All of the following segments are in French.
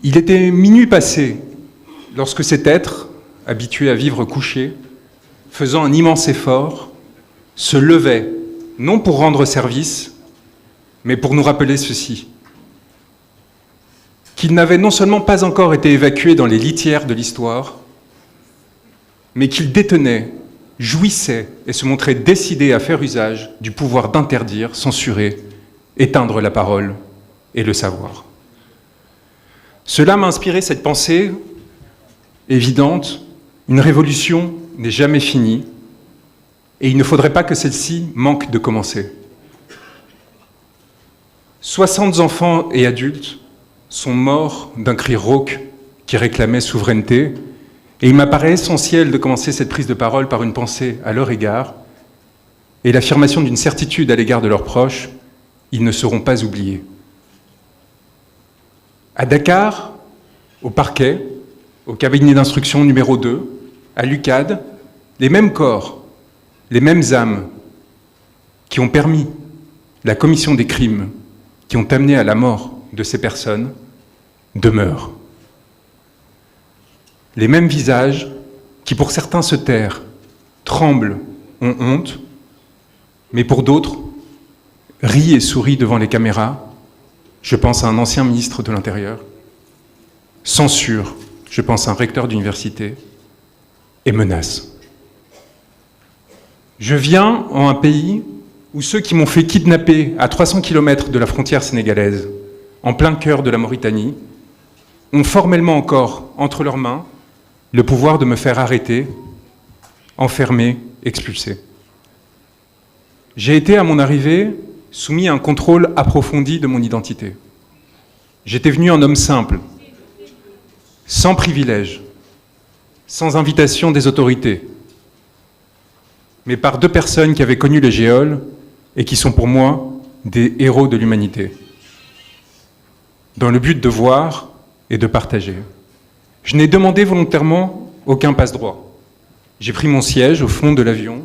Il était minuit passé lorsque cet être, habitué à vivre couché, faisant un immense effort, se levait, non pour rendre service, mais pour nous rappeler ceci, qu'il n'avait non seulement pas encore été évacué dans les litières de l'histoire, mais qu'il détenait, jouissait et se montrait décidé à faire usage du pouvoir d'interdire, censurer, éteindre la parole et le savoir. Cela m'a inspiré cette pensée évidente, une révolution n'est jamais finie, et il ne faudrait pas que celle-ci manque de commencer. 60 enfants et adultes sont morts d'un cri rauque qui réclamait souveraineté, et il m'apparaît essentiel de commencer cette prise de parole par une pensée à leur égard et l'affirmation d'une certitude à l'égard de leurs proches, ils ne seront pas oubliés. À Dakar, au parquet, au cabinet d'instruction numéro 2, à l'UCAD, les mêmes corps, les mêmes âmes qui ont permis la commission des crimes qui ont amené à la mort de ces personnes demeurent. Les mêmes visages qui, pour certains, se tairent, tremblent, ont honte, mais pour d'autres, rient et sourient devant les caméras. Je pense à un ancien ministre de l'Intérieur. Censure, je pense à un recteur d'université. Et menace. Je viens en un pays où ceux qui m'ont fait kidnapper à 300 km de la frontière sénégalaise, en plein cœur de la Mauritanie, ont formellement encore entre leurs mains le pouvoir de me faire arrêter, enfermer, expulser. J'ai été, à mon arrivée, soumis à un contrôle approfondi de mon identité. J'étais venu un homme simple, sans privilèges, sans invitation des autorités, mais par 2 personnes qui avaient connu les géoles et qui sont pour moi des héros de l'humanité, dans le but de voir et de partager. Je n'ai demandé volontairement aucun passe-droit. J'ai pris mon siège au fond de l'avion,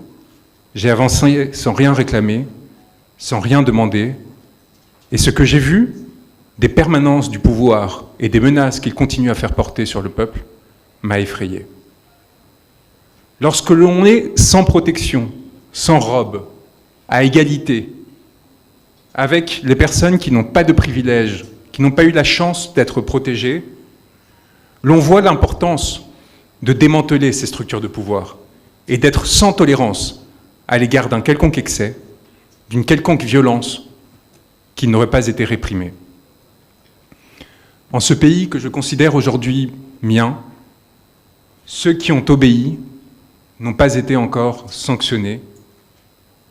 j'ai avancé sans rien réclamer, sans rien demander, et ce que j'ai vu, des permanences du pouvoir et des menaces qu'il continue à faire porter sur le peuple, m'a effrayé. Lorsque l'on est sans protection, sans robe, à égalité, avec les personnes qui n'ont pas de privilèges, qui n'ont pas eu la chance d'être protégées, l'on voit l'importance de démanteler ces structures de pouvoir et d'être sans tolérance à l'égard d'un quelconque excès, d'une quelconque violence qui n'aurait pas été réprimée. En ce pays que je considère aujourd'hui mien, ceux qui ont obéi n'ont pas été encore sanctionnés,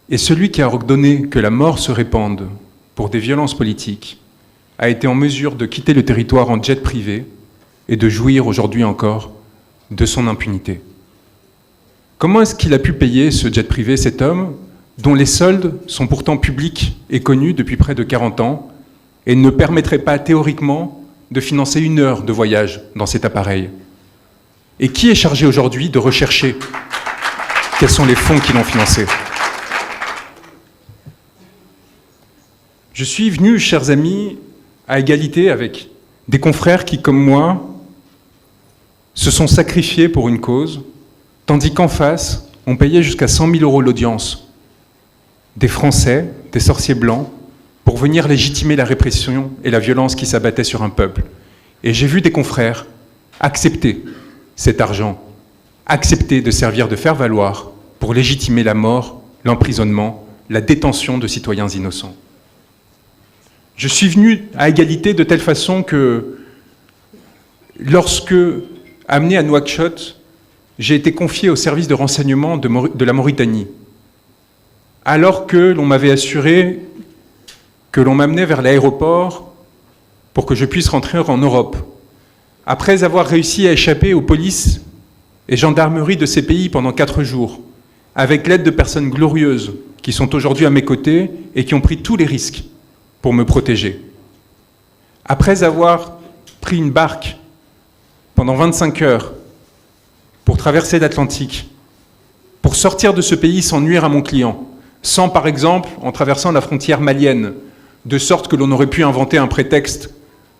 et celui qui a ordonné que la mort se répande pour des violences politiques a été en mesure de quitter le territoire en jet privé et de jouir aujourd'hui encore de son impunité. Comment est-ce qu'il a pu payer ce jet privé, cet homme, dont les soldes sont pourtant publics et connus depuis près de 40 ans, et ne permettraient pas théoriquement de financer 1 heure de voyage dans cet appareil? Et qui est chargé aujourd'hui de rechercher quels sont les fonds qui l'ont financé? Je suis venu, chers amis, à égalité avec des confrères qui, comme moi, se sont sacrifiés pour une cause, tandis qu'en face, on payait jusqu'à 100 000 € l'audience des Français, des sorciers blancs, pour venir légitimer la répression et la violence qui s'abattait sur un peuple. Et j'ai vu des confrères accepter cet argent, accepter de servir de faire-valoir pour légitimer la mort, l'emprisonnement, la détention de citoyens innocents. Je suis venu à égalité de telle façon que, lorsque, amené à Nouakchott, j'ai été confié au service de renseignement de la Mauritanie, alors que l'on m'avait assuré que l'on m'amenait vers l'aéroport pour que je puisse rentrer en Europe. Après avoir réussi à échapper aux polices et gendarmeries de ces pays pendant 4 jours, avec l'aide de personnes glorieuses qui sont aujourd'hui à mes côtés et qui ont pris tous les risques pour me protéger. Après avoir pris une barque pendant 25 heures pour traverser l'Atlantique, pour sortir de ce pays sans nuire à mon client, sans, par exemple, en traversant la frontière malienne, de sorte que l'on aurait pu inventer un prétexte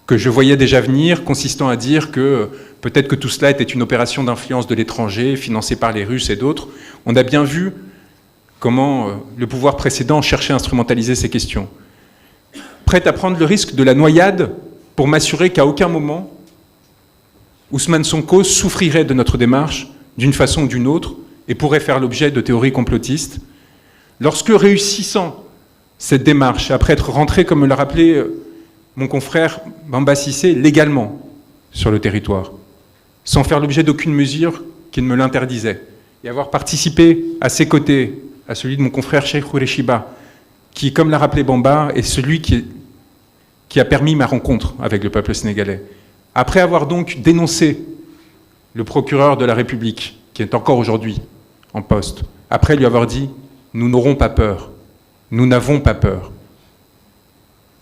que je voyais déjà venir, consistant à dire que peut-être que tout cela était une opération d'influence de l'étranger, financée par les Russes et d'autres. On a bien vu comment le pouvoir précédent cherchait à instrumentaliser ces questions. Prête à prendre le risque de la noyade pour m'assurer qu'à aucun moment, Ousmane Sonko souffrirait de notre démarche, d'une façon ou d'une autre, et pourrait faire l'objet de théories complotistes. Lorsque, réussissant cette démarche, après être rentré, comme me l'a rappelé mon confrère Bamba Cissé, légalement sur le territoire, sans faire l'objet d'aucune mesure qui ne me l'interdisait, et avoir participé à ses côtés, à celui de mon confrère Cheikh Khoureyshiba, qui, comme l'a rappelé Bamba, est celui qui a permis ma rencontre avec le peuple sénégalais. Après avoir donc dénoncé le procureur de la République, qui est encore aujourd'hui en poste, après lui avoir dit « Nous n'aurons pas peur, nous n'avons pas peur »,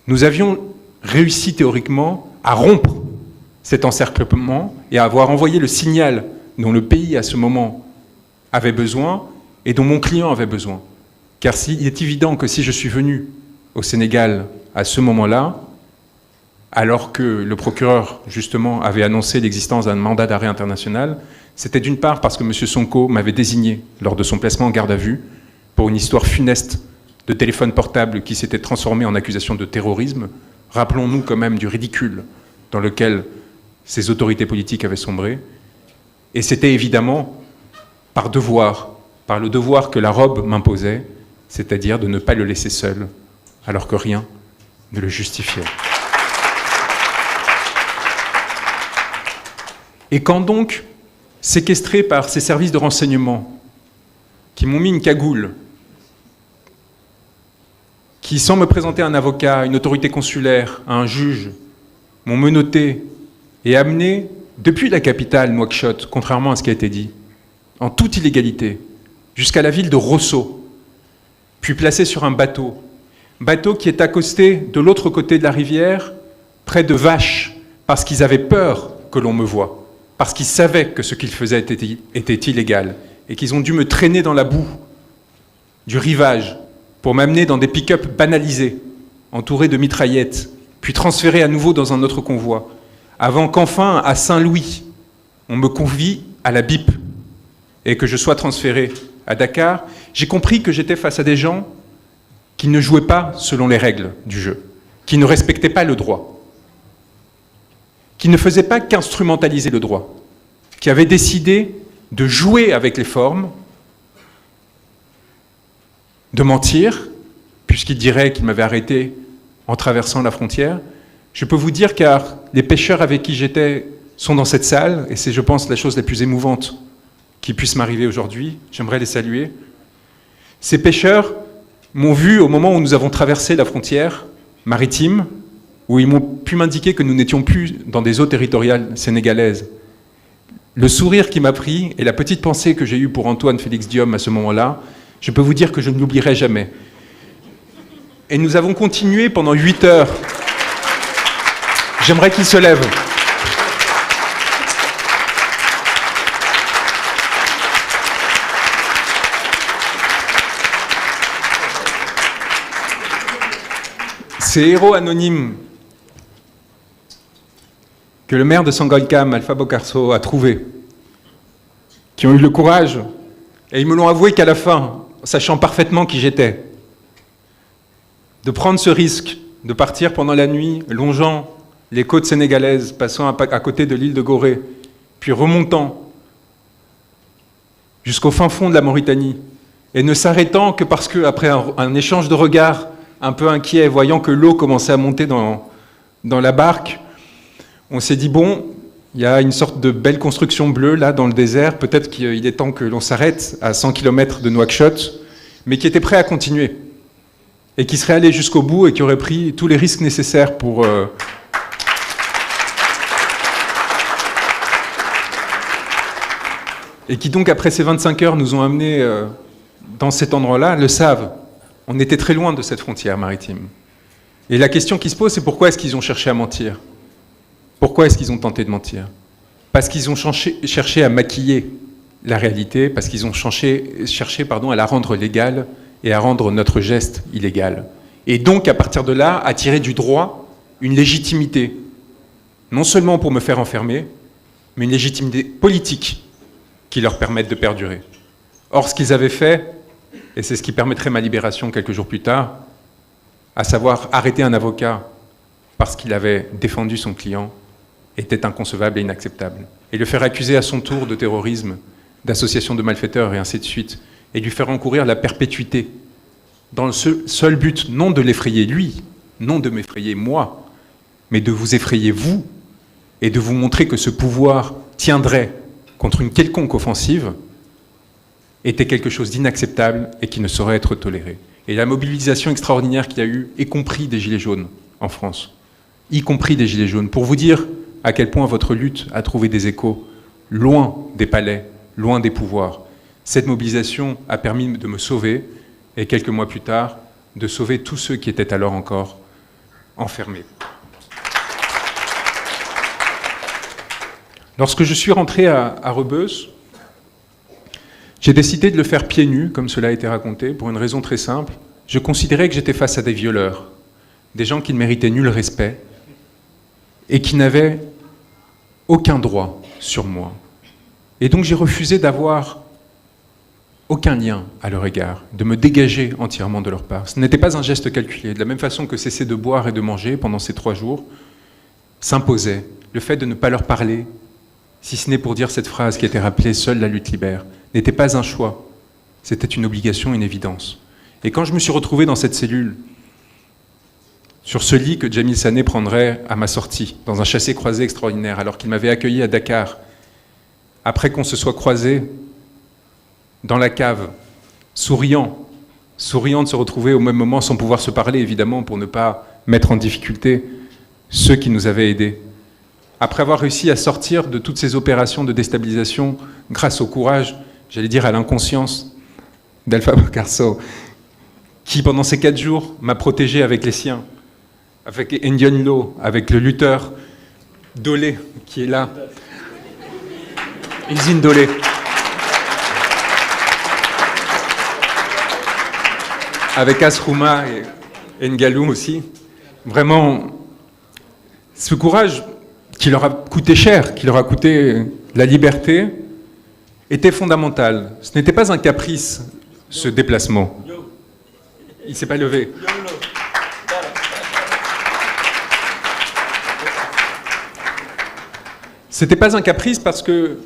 nous avions réussi théoriquement à rompre cet encerclement et à avoir envoyé le signal dont le pays à ce moment avait besoin et dont mon client avait besoin. Car il est évident que si je suis venu au Sénégal à ce moment-là, alors que le procureur, justement, avait annoncé l'existence d'un mandat d'arrêt international, c'était d'une part parce que M. Sonko m'avait désigné lors de son placement en garde à vue pour une histoire funeste de téléphone portable qui s'était transformé en accusation de terrorisme. Rappelons-nous quand même du ridicule dans lequel ces autorités politiques avaient sombré. Et c'était évidemment par devoir, par le devoir que la robe m'imposait, c'est-à-dire de ne pas le laisser seul, alors que rien ne le justifiait. Et quand donc, séquestré par ces services de renseignement, qui m'ont mis une cagoule, qui, sans me présenter à un avocat, à une autorité consulaire, à un juge, m'ont menotté et amené depuis la capitale, Nouakchott, contrairement à ce qui a été dit, en toute illégalité, jusqu'à la ville de Rosso, puis placé sur un bateau qui est accosté de l'autre côté de la rivière, près de Vaches, parce qu'ils avaient peur que l'on me voie, parce qu'ils savaient que ce qu'ils faisaient était illégal, et qu'ils ont dû me traîner dans la boue du rivage pour m'amener dans des pick-up banalisés, entourés de mitraillettes, puis transférés à nouveau dans un autre convoi, avant qu'enfin, à Saint-Louis, on me convie à la BIP et que je sois transféré à Dakar. J'ai compris que j'étais face à des gens qui ne jouaient pas selon les règles du jeu, qui ne respectaient pas le droit, qui ne faisaient pas qu'instrumentaliser le droit, qui avaient décidé de jouer avec les formes, de mentir, puisqu'ils diraient qu'ils m'avaient arrêté en traversant la frontière. Je peux vous dire, car les pêcheurs avec qui j'étais sont dans cette salle, et c'est, je pense, la chose la plus émouvante qui puisse m'arriver aujourd'hui. J'aimerais les saluer. Ces pêcheurs m'ont vu au moment où nous avons traversé la frontière maritime, où ils m'ont pu m'indiquer que nous n'étions plus dans des eaux territoriales sénégalaises. Le sourire qui m'a pris et la petite pensée que j'ai eue pour Antoine Félix Diome à ce moment-là, je peux vous dire que je ne l'oublierai jamais. Et nous avons continué pendant 8 heures. J'aimerais qu'il se lève. Ces héros anonymes que le maire de Sangalkam, Alpha Bokarso, a trouvés, qui ont eu le courage, et ils me l'ont avoué qu'à la fin, sachant parfaitement qui j'étais, de prendre ce risque, de partir pendant la nuit, longeant les côtes sénégalaises, passant à côté de l'île de Gorée, puis remontant jusqu'au fin fond de la Mauritanie, et ne s'arrêtant que parce que, après un échange de regards un peu inquiet, voyant que l'eau commençait à monter dans la barque, on s'est dit, bon, il y a une sorte de belle construction bleue là dans le désert, peut-être qu'il est temps que l'on s'arrête à 100 km de Nouakchott, mais qui était prêt à continuer, et qui serait allé jusqu'au bout et qui aurait pris tous les risques nécessaires pour... Et qui donc, après ces 25 heures, nous ont amenés dans cet endroit-là, le savent. On était très loin de cette frontière maritime. Et la question qui se pose, c'est pourquoi est-ce qu'ils ont cherché à mentir ? Pourquoi est-ce qu'ils ont tenté de mentir ? Parce qu'ils ont cherché à maquiller la réalité, parce qu'ils ont cherché à la rendre légale et à rendre notre geste illégal. Et donc, à partir de là, à tirer du droit une légitimité non seulement pour me faire enfermer, mais une légitimité politique qui leur permette de perdurer. Or, ce qu'ils avaient fait, et c'est ce qui permettrait ma libération quelques jours plus tard, à savoir arrêter un avocat parce qu'il avait défendu son client, était inconcevable et inacceptable. Et le faire accuser à son tour de terrorisme, d'association de malfaiteurs et ainsi de suite, et lui faire encourir la perpétuité, dans le seul but non de l'effrayer lui, non de m'effrayer moi, mais de vous effrayer vous, et de vous montrer que ce pouvoir tiendrait contre une quelconque offensive, était quelque chose d'inacceptable et qui ne saurait être toléré. Et la mobilisation extraordinaire qu'il y a eu, y compris des Gilets jaunes en France, y compris des Gilets jaunes, pour vous dire à quel point votre lutte a trouvé des échos loin des palais, loin des pouvoirs. Cette mobilisation a permis de me sauver, et quelques mois plus tard, de sauver tous ceux qui étaient alors encore enfermés. Lorsque je suis rentré à Rebeuss, j'ai décidé de le faire pieds nus, comme cela a été raconté, pour une raison très simple. Je considérais que j'étais face à des violeurs, des gens qui ne méritaient nul respect et qui n'avaient aucun droit sur moi. Et donc j'ai refusé d'avoir aucun lien à leur égard, de me dégager entièrement de leur part. Ce n'était pas un geste calculé. De la même façon que cesser de boire et de manger pendant ces 3 jours s'imposait. Le fait de ne pas leur parler, si ce n'est pour dire cette phrase qui était rappelée « Seule la lutte libère », n'était pas un choix, c'était une obligation, une évidence. Et quand je me suis retrouvé dans cette cellule, sur ce lit que Jamil Sané prendrait à ma sortie, dans un chassé-croisé extraordinaire, alors qu'il m'avait accueilli à Dakar, après qu'on se soit croisé dans la cave, souriant de se retrouver au même moment sans pouvoir se parler, évidemment, pour ne pas mettre en difficulté ceux qui nous avaient aidés. Après avoir réussi à sortir de toutes ces opérations de déstabilisation grâce au courage, j'allais dire à l'inconscience d'Alpha Bocarso, qui pendant ces 4 jours m'a protégé avec les siens, avec Indian Law, avec le lutteur Dolé qui est là, Usine Dolé. Avec Asrouma et Ngalou aussi. Vraiment, ce courage qui leur a coûté cher, qui leur a coûté la liberté, était fondamental. Ce n'était pas un caprice, ce déplacement. Il ne s'est pas levé. Ce n'était pas un caprice parce que,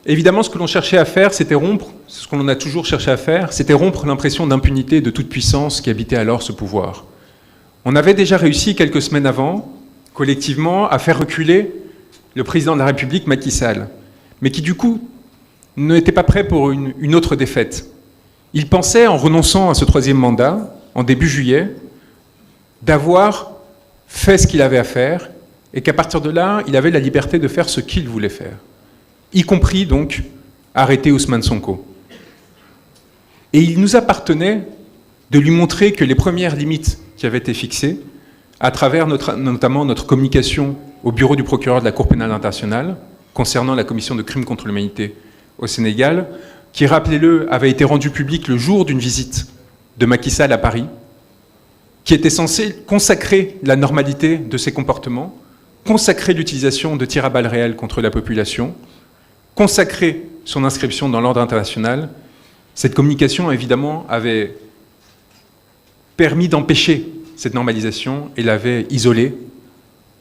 évidemment, ce que l'on cherchait à faire, c'était rompre, ce qu'on a toujours cherché à faire, c'était rompre l'impression d'impunité de toute puissance qui habitait alors ce pouvoir. On avait déjà réussi quelques semaines avant, collectivement, à faire reculer le président de la République, Macky Sall, mais qui du coup n'était pas prêt pour une autre défaite. Il pensait, en renonçant à ce 3e mandat, en début juillet, d'avoir fait ce qu'il avait à faire, et qu'à partir de là, il avait la liberté de faire ce qu'il voulait faire, y compris donc arrêter Ousmane Sonko. Et il nous appartenait de lui montrer que les premières limites qui avaient été fixées, à travers notamment notre communication au bureau du procureur de la Cour pénale internationale, concernant la commission de crimes contre l'humanité au Sénégal, qui, rappelez-le, avait été rendue publique le jour d'une visite de Macky Sall à Paris, qui était censée consacrer la normalité de ses comportements, consacrer l'utilisation de tirs à balles réelles contre la population, consacrer son inscription dans l'ordre international. Cette communication, évidemment, avait permis d'empêcher cette normalisation et l'avait isolée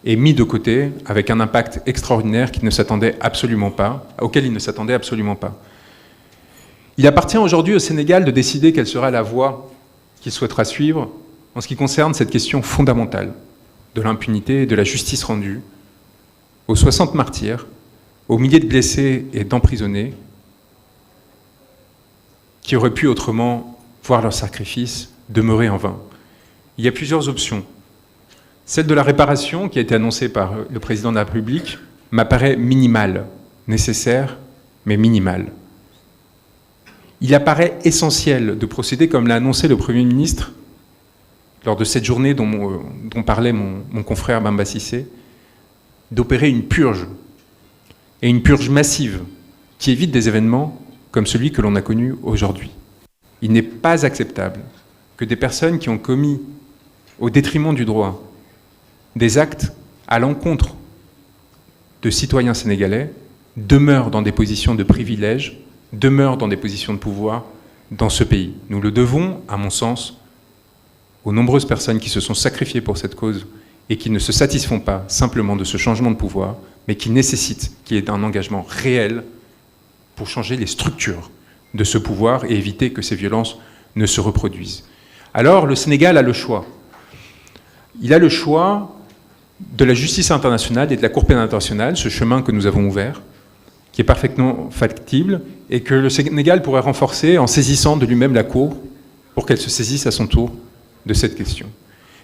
et mis de côté avec un impact extraordinaire auquel il ne s'attendait absolument pas. Il appartient aujourd'hui au Sénégal de décider quelle sera la voie qu'il souhaitera suivre en ce qui concerne cette question fondamentale de l'impunité et de la justice rendue aux 60 martyrs, aux milliers de blessés et d'emprisonnés qui auraient pu autrement voir leur sacrifice demeurer en vain. Il y a plusieurs options. Celle de la réparation, qui a été annoncée par le président de la République, m'apparaît minimale, nécessaire, mais minimale. Il apparaît essentiel de procéder, comme l'a annoncé le Premier ministre, lors de cette journée dont parlait mon confrère Bamba Cissé, d'opérer une purge, et une purge massive, qui évite des événements comme celui que l'on a connu aujourd'hui. Il n'est pas acceptable que des personnes qui ont commis, au détriment du droit, des actes à l'encontre de citoyens sénégalais demeurent dans des positions de privilège, demeurent dans des positions de pouvoir dans ce pays. Nous le devons, à mon sens, aux nombreuses personnes qui se sont sacrifiées pour cette cause et qui ne se satisfont pas simplement de ce changement de pouvoir, mais qui nécessitent qu'il y ait un engagement réel pour changer les structures de ce pouvoir et éviter que ces violences ne se reproduisent. Alors, le Sénégal a le choix. Il a le choix de la justice internationale et de la Cour pénale internationale, ce chemin que nous avons ouvert, qui est parfaitement factible, et que le Sénégal pourrait renforcer en saisissant de lui-même la Cour pour qu'elle se saisisse à son tour de cette question.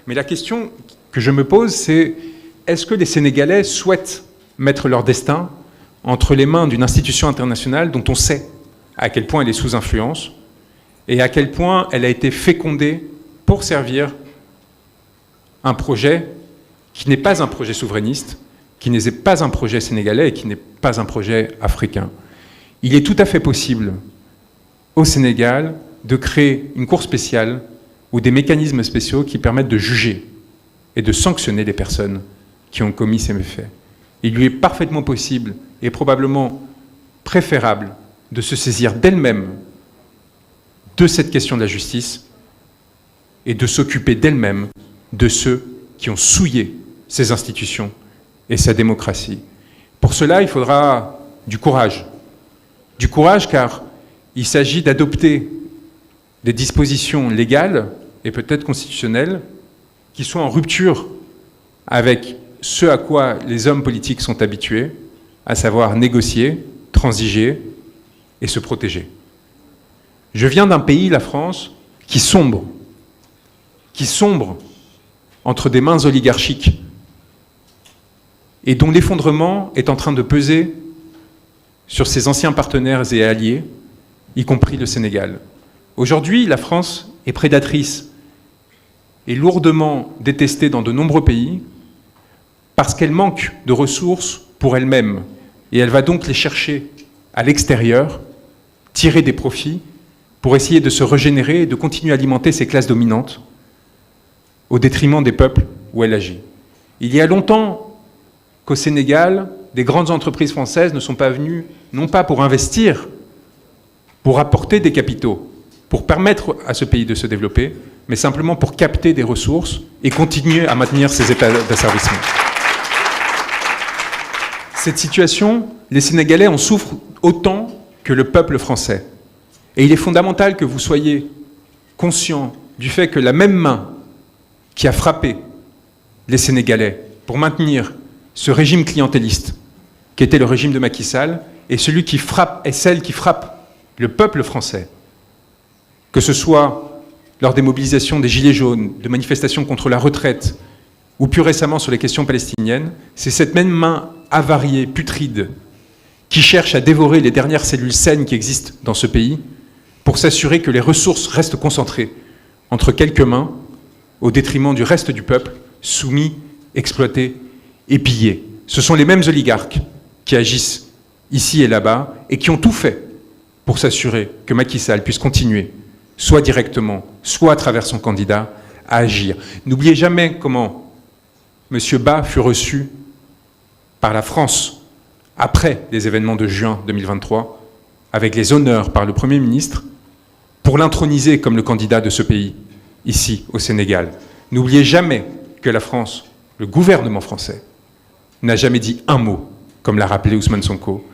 Mais la question que je me pose, c'est est-ce que les Sénégalais souhaitent mettre leur destin entre les mains d'une institution internationale dont on sait à quel point elle est sous influence et à quel point elle a été fécondée pour servir un projet qui n'est pas un projet souverainiste, qui n'est pas un projet sénégalais et qui n'est pas un projet africain. Il est tout à fait possible au Sénégal de créer une cour spéciale ou des mécanismes spéciaux qui permettent de juger et de sanctionner les personnes qui ont commis ces méfaits. Il lui est parfaitement possible et probablement préférable de se saisir d'elle-même de cette question de la justice et de s'occuper d'elle-même de ceux qui ont souillé ces institutions et sa démocratie. Pour cela, il faudra du courage. Du courage car il s'agit d'adopter des dispositions légales et peut-être constitutionnelles qui soient en rupture avec ce à quoi les hommes politiques sont habitués, à savoir négocier, transiger et se protéger. Je viens d'un pays, la France, qui sombre entre des mains oligarchiques et dont l'effondrement est en train de peser sur ses anciens partenaires et alliés, y compris le Sénégal. Aujourd'hui, la France est prédatrice et lourdement détestée dans de nombreux pays parce qu'elle manque de ressources pour elle-même et elle va donc les chercher à l'extérieur, tirer des profits pour essayer de se régénérer et de continuer à alimenter ses classes dominantes au détriment des peuples où elle agit. Il y a longtemps qu'au Sénégal, des grandes entreprises françaises ne sont pas venues, non pas pour investir, pour apporter des capitaux, pour permettre à ce pays de se développer, mais simplement pour capter des ressources et continuer à maintenir ses états d'asservissement. Cette situation, les Sénégalais en souffrent autant que le peuple français. Et il est fondamental que vous soyez conscients du fait que la même main qui a frappé les Sénégalais pour maintenir ce régime clientéliste, qui était le régime de Macky Sall, est celui qui frappe, est celle qui frappe le peuple français, que ce soit lors des mobilisations des Gilets jaunes, de manifestations contre la retraite, ou plus récemment sur les questions palestiniennes, c'est cette même main avariée, putride, qui cherche à dévorer les dernières cellules saines qui existent dans ce pays pour s'assurer que les ressources restent concentrées entre quelques mains au détriment du reste du peuple, soumis, exploité et pillé. Ce sont les mêmes oligarques qui agissent ici et là-bas et qui ont tout fait pour s'assurer que Macky Sall puisse continuer, soit directement, soit à travers son candidat, à agir. N'oubliez jamais comment M. Ba fut reçu par la France après les événements de juin 2023, avec les honneurs par le Premier ministre, pour l'introniser comme le candidat de ce pays, ici, au Sénégal. N'oubliez jamais que la France, le gouvernement français, n'a jamais dit un mot, comme l'a rappelé Ousmane Sonko,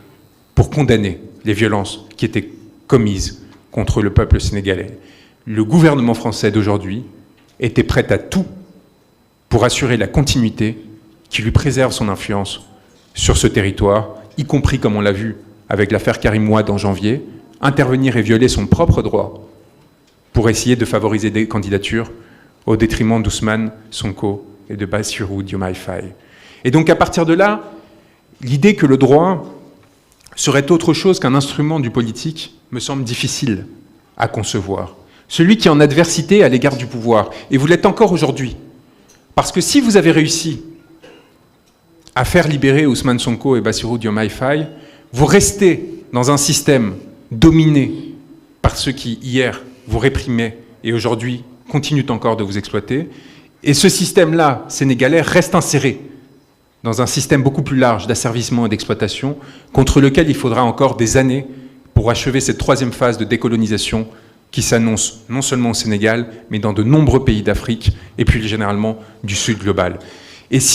pour condamner les violences qui étaient commises contre le peuple sénégalais. Le gouvernement français d'aujourd'hui était prêt à tout pour assurer la continuité qui lui préserve son influence sur ce territoire, y compris, comme on l'a vu avec l'affaire Karim Wade en janvier, intervenir et violer son propre droit pour essayer de favoriser des candidatures au détriment d'Ousmane Sonko et de Bassirou Diomaye Faye. Et donc à partir de là, l'idée que le droit serait autre chose qu'un instrument du politique me semble difficile à concevoir. Celui qui est en adversité à l'égard du pouvoir, et vous l'êtes encore aujourd'hui, parce que si vous avez réussi à faire libérer Ousmane Sonko et Bassirou Diomaye Faye, vous restez dans un système dominé par ceux qui, hier, vous réprimaient et aujourd'hui continuent encore de vous exploiter. Et ce système-là, sénégalais, reste inséré dans un système beaucoup plus large d'asservissement et d'exploitation, contre lequel il faudra encore des années pour achever cette troisième phase de décolonisation qui s'annonce non seulement au Sénégal, mais dans de nombreux pays d'Afrique, et plus généralement du Sud global. Et si